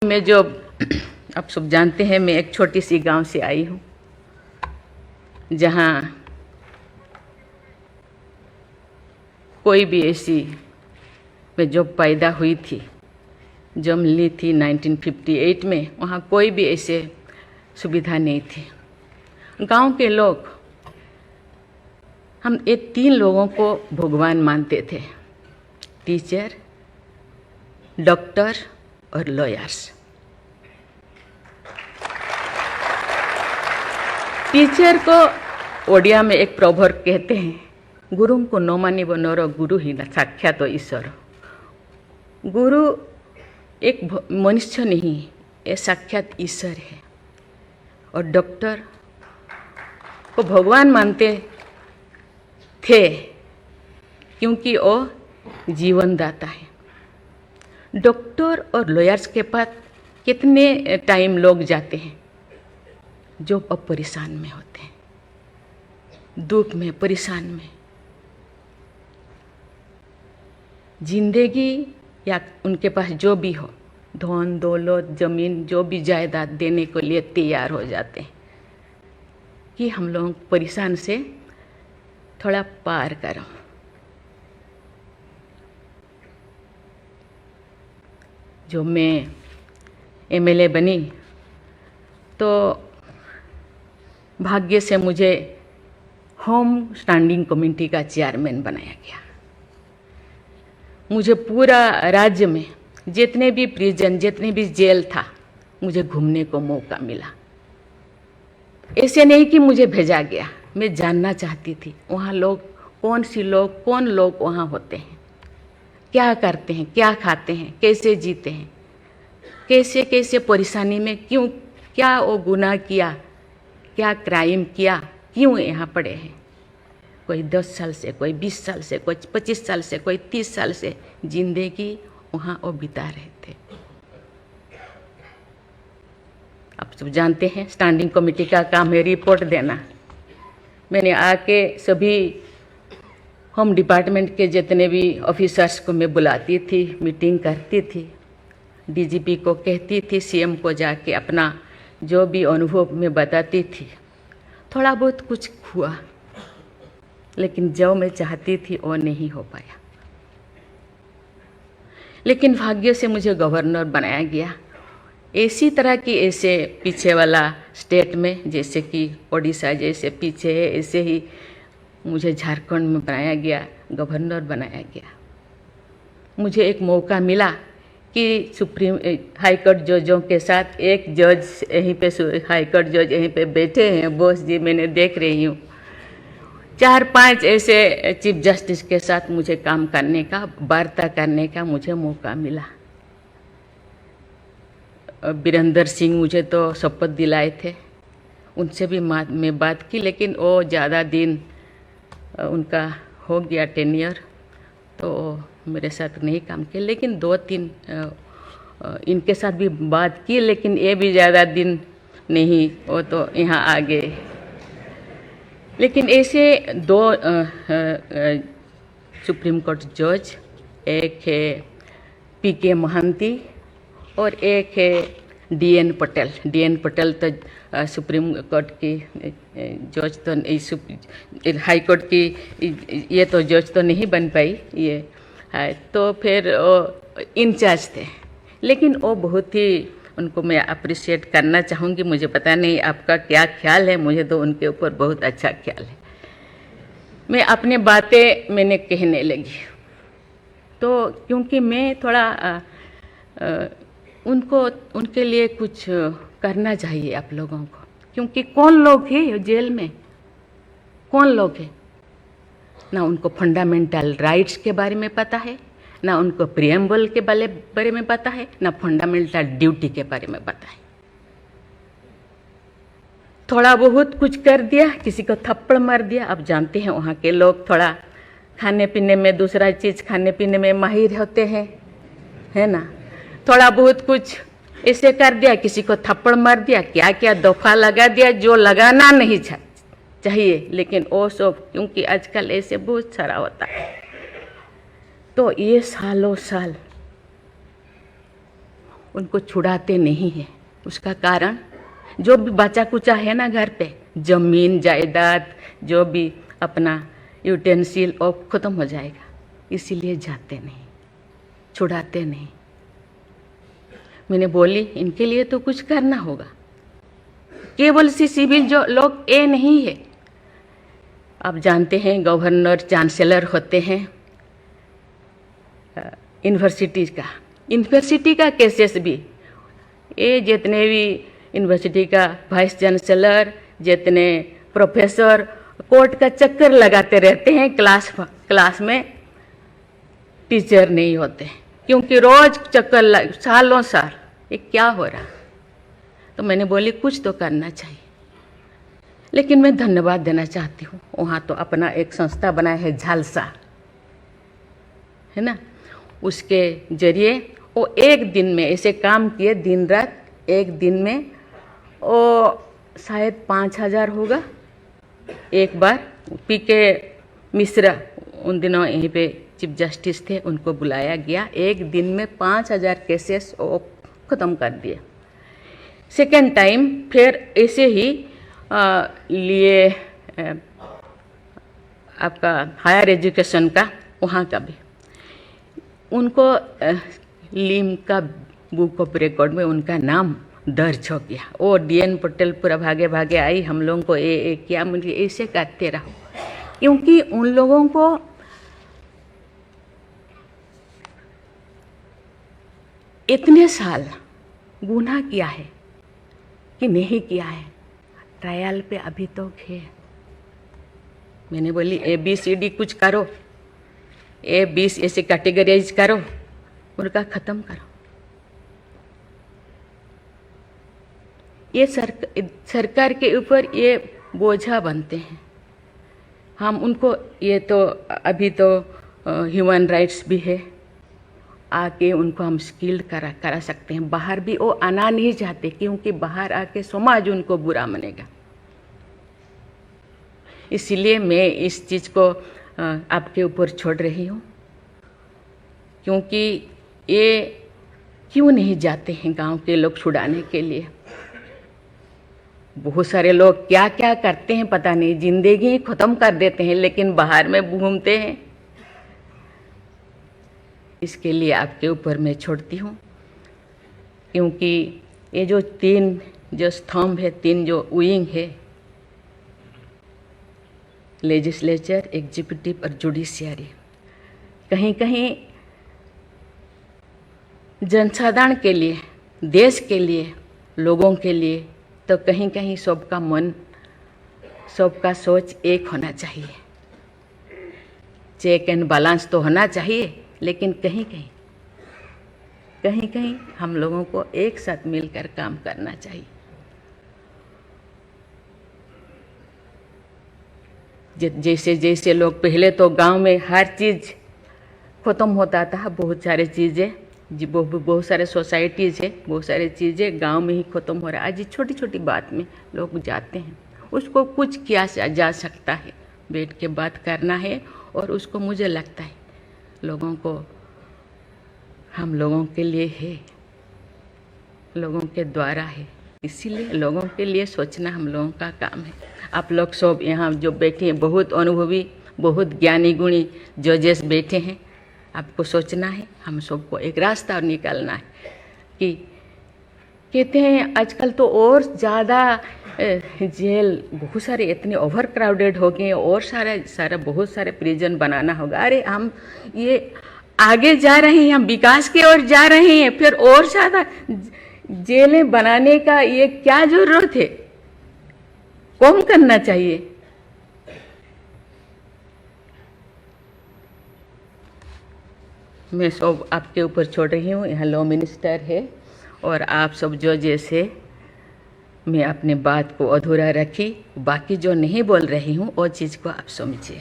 मैं जो आप सब जानते हैं, मैं एक छोटी सी गांव से आई हूँ, जहाँ कोई भी ऐसी, मैं जब पैदा हुई थी, जन्म ली थी 1958 में, वहाँ कोई भी ऐसे सुविधा नहीं थी। गांव के लोग, हम ये 3 लोगों को भगवान मानते थे, टीचर, डॉक्टर और लॉयर्स। टीचर को ओडिया में एक प्रोवर्ब कहते हैं, गुरु को न मानिब नर, गुरु ही न साक्षात ईश्वर। गुरु एक मनुष्य नहीं, ये साक्षात ईश्वर है। और डॉक्टर को भगवान मानते थे क्योंकि वो जीवनदाता है। डॉक्टर और लॉयर्स के पास कितने टाइम लोग जाते हैं जो अब परेशान में होते हैं, दुख में, परेशान में। जिंदगी या उनके पास जो भी हो, धन दौलत, जमीन, जो भी जायदाद देने के लिए तैयार हो जाते हैं कि हम लोग परेशान से थोड़ा पार करो। जो मैं एमएलए बनी तो भाग्य से मुझे होम स्टैंडिंग कमेटी का चेयरमैन बनाया गया। मुझे पूरा राज्य में जितने भी प्रिजन, जितने भी जेल था, मुझे घूमने को मौका मिला। ऐसे नहीं कि मुझे भेजा गया, मैं जानना चाहती थी वहाँ लोग, कौन लोग वहाँ होते हैं, क्या करते हैं, क्या खाते हैं, कैसे जीते हैं, कैसे कैसे परेशानी में, क्यों, क्या वो गुनाह किया, क्या क्राइम किया, क्यों यहाँ पड़े हैं। कोई 10 साल से, कोई 20 साल से, कोई 25 साल से, कोई 30 साल से जिंदगी वहाँ वो बिता रहे थे। आप सब जानते हैं स्टैंडिंग कमेटी का काम है रिपोर्ट देना। मैंने आके सभी होम डिपार्टमेंट के जितने भी ऑफिसर्स को मैं बुलाती थी, मीटिंग करती थी, डीजीपी को कहती थी, सीएम को जाके अपना जो भी अनुभव मैं बताती थी। थोड़ा बहुत कुछ हुआ, लेकिन जो मैं चाहती थी वो नहीं हो पाया। लेकिन भाग्य से मुझे गवर्नर बनाया गया। इसी तरह की, ऐसे पीछे वाला स्टेट में, जैसे कि ओडिशा जैसे पीछे है, ऐसे ही मुझे झारखंड में बनाया गया, गवर्नर बनाया गया। मुझे एक मौका मिला कि सुप्रीम हाई कोर्ट जजों के साथ एक जज यहीं पे, हाई कोर्ट जज यहीं पे बैठे हैं, बोस जी, मैंने देख रही हूँ, 4-5 ऐसे चीफ जस्टिस के साथ मुझे काम करने का, वार्ता करने का मुझे मौका मिला। वीरेंद्र सिंह मुझे तो शपथ दिलाए थे, उनसे भी मैं बात की, लेकिन वो ज़्यादा दिन उनका हो गया टेन्योर, तो मेरे साथ नहीं काम किया। लेकिन 2-3 इनके साथ भी बात की, लेकिन ये भी ज़्यादा दिन नहीं, वो तो यहाँ आ गए। लेकिन ऐसे 2 सुप्रीम कोर्ट जज, एक है पीके महांती और एक है डीएन पटेल। डीएन पटेल तो सुप्रीम कोर्ट की जज तो, हाई कोर्ट की ये तो जज तो नहीं बन पाई ये है, तो फिर वो इंचार्ज थे। लेकिन वो बहुत ही, उनको मैं अप्रिशिएट करना चाहूँगी। मुझे पता नहीं आपका क्या ख्याल है, मुझे तो उनके ऊपर बहुत अच्छा ख्याल है। मैं अपनी बातें मैंने कहने लगी, तो क्योंकि मैं थोड़ा उनके लिए कुछ करना चाहिए आप लोगों को, क्योंकि कौन लोग हैं जेल में, कौन लोग हैं, ना उनको फंडामेंटल राइट्स के बारे में पता है, ना उनको प्रिएम्बल के बारे में पता है, ना फंडामेंटल ड्यूटी के बारे में पता है। थोड़ा बहुत कुछ कर दिया, किसी को थप्पड़ मार दिया। आप जानते हैं वहाँ के लोग थोड़ा खाने पीने में, दूसरा चीज़ खाने पीने में माहिर होते हैं, है ना। थोड़ा बहुत कुछ ऐसे कर दिया, किसी को थप्पड़ मार दिया, क्या क्या दफा लगा दिया जो लगाना नहीं चाहिए। लेकिन वो सब, क्योंकि आजकल ऐसे बहुत सारा होता है, तो ये सालों साल उनको छुड़ाते नहीं हैं। उसका कारण जो भी बचा कुचा है ना घर पे, जमीन जायदाद जो भी अपना यूटेंसिल और ख़त्म हो जाएगा, इसीलिए जाते नहीं, छुड़ाते नहीं। मैंने बोली इनके लिए तो कुछ करना होगा। केवल सी सिविल जो लोग ए नहीं है, आप जानते हैं गवर्नर चांसलर होते हैं यूनिवर्सिटी का केसेस भी, ये जितने भी यूनिवर्सिटी का वाइस चांसलर, जितने प्रोफेसर कोर्ट का चक्कर लगाते रहते हैं, क्लास में टीचर नहीं होते, क्योंकि रोज चक्कर सालों साल, ये क्या हो रहा। तो मैंने बोली कुछ तो करना चाहिए। लेकिन मैं धन्यवाद देना चाहती हूँ, वहाँ तो अपना एक संस्था बनाया है झालसा, है ना, उसके जरिए वो एक दिन में ऐसे काम किए, दिन रात, एक दिन में वो शायद 5,000 होगा। एक बार पीके मिश्रा उन दिनों यहीं पे चीफ जस्टिस थे, उनको बुलाया गया, एक दिन में 5,000 केसेस वो ख़त्म कर दिए। सेकेंड टाइम फिर ऐसे ही लिए आपका हायर एजुकेशन का, वहाँ का भी उनको लिम का बुक ऑफ रिकॉर्ड में उनका नाम दर्ज हो गया। वो DN पटेल पूरा भागे भागे आई, हम लोगों को ये किया, मुझे ऐसे करते रहो, क्योंकि उन लोगों को इतने साल गुनाह किया है कि नहीं किया है, ट्रायल पे अभी तो है। मैंने बोली ABCD कुछ करो, A20 ऐसे कैटेगराइज करो, उनका ख़त्म करो। ये सरकार के ऊपर ये बोझा बनते हैं। हम उनको, ये तो अभी तो ह्यूमन राइट्स भी है, आके उनको हम स्किल्ड करा सकते हैं। बाहर भी वो आना नहीं चाहते, क्योंकि बाहर आके समाज उनको बुरा मानेगा। इसीलिए मैं इस चीज़ को आपके ऊपर छोड़ रही हूँ, क्योंकि ये क्यों नहीं जाते हैं गांव के लोग छुड़ाने के लिए। बहुत सारे लोग क्या क्या करते हैं पता नहीं, जिंदगी ख़त्म कर देते हैं, लेकिन बाहर में घूमते हैं। इसके लिए आपके ऊपर मैं छोड़ती हूँ, क्योंकि ये जो 3 जो स्तंभ है, 3 जो विंग है, लेजिस्लेचर, एग्जीक्यूटिव और जुडिशियरी, कहीं कहीं जनसाधारण के लिए, देश के लिए, लोगों के लिए, तो कहीं कहीं सबका मन, सबका सोच एक होना चाहिए। चेक एंड बैलेंस तो होना चाहिए, लेकिन कहीं कहीं हम लोगों को एक साथ मिलकर काम करना चाहिए। जैसे जैसे लोग, पहले तो गांव में हर चीज़ ख़त्म होता था, बहुत सारे चीज़ें, बहुत सारे सोसाइटीज़ है, बहुत सारी चीज़ें गांव में ही ख़त्म हो रहा है। आज छोटी छोटी बात में लोग जाते हैं, उसको कुछ किया जा सकता है, बैठ के बात करना है। और उसको मुझे लगता है लोगों को, हम लोगों के लिए है, लोगों के द्वारा है, इसीलिए लोगों के लिए सोचना हम लोगों का काम है। आप लोग सब यहाँ जो बैठे हैं, बहुत अनुभवी, बहुत ज्ञानी गुणी जजेस बैठे हैं, आपको सोचना है, हम सबको एक रास्ता और निकालना है। कि कहते हैं आजकल तो और ज़्यादा जेल, बहुत सारे इतने ओवर क्राउडेड हो गए, और सारा बहुत सारे प्रिजन बनाना होगा। अरे हम ये आगे जा रहे हैं, हम विकास की ओर जा रहे हैं, फिर और ज़्यादा जेलें बनाने का ये क्या जरूरत है? कम करना चाहिए। मैं सब आपके ऊपर छोड़ रही हूँ। यहाँ लॉ मिनिस्टर है, और आप सब जो जैसे, मैं अपने बात को अधूरा रखी, बाकी जो नहीं बोल रही हूँ वो चीज़ को आप समझिए।